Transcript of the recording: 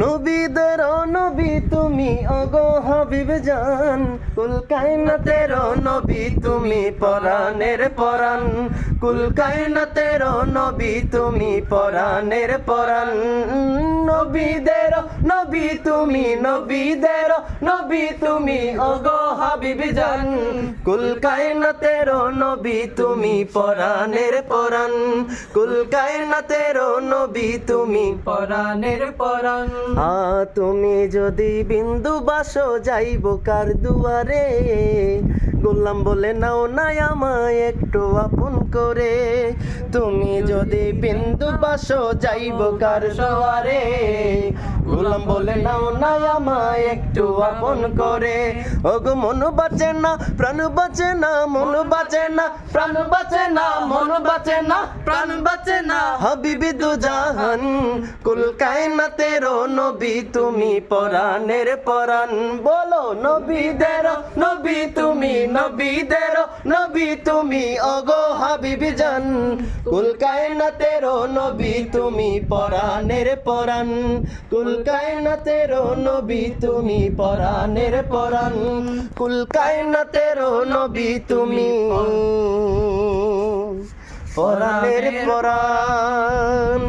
নবীদের নবী তুমি ওগো হাবিব জান, কুল কায়নাতের নবী তুমি পরাণের পরাণ, কুল কায়নাতের নবী তুমি পরাণের পরাণ। নবীদের নবী তুমি, নবীদের নবী তুমি ওগো হাবিব জান, কুল কায়নাতের নবী তুমি পরাণের পরাণ, কুল কায়নাতের নবী তুমি পরাণের পরাণ। তুমি যদি বিন্দু বাসো যাইব কার দুয়ারে, গোলাম বলে নাও নাই আমায় একটু আপন করে। তুমি যদি বিন্দু বাসো যাইব কার দুয়ারে, গোলাম বলে নাও নাই আমায় একটু আপন করে। ওগো মন বাঁচে না প্রাণ বাঁচে না, মন বাঁচে না প্রাণ বাঁচে না, মন বাঁচে না প্রাণ বাঁচে না, হাবিবি দু জাহান, কুল কায়নাতের নবী তুমি পরাণের পরাণ। বলো নবীদের নবী তুমি, নবীদের নবী তুমি ওগো হাবিব জান, কুল কায়নাতের নবী তুমি পরাণের পরাণ, কুল কায়নাতের নবী তুমি পরাণের পরাণ, কুল কায়নাতের নবী তুমি পরাণের পরাণ।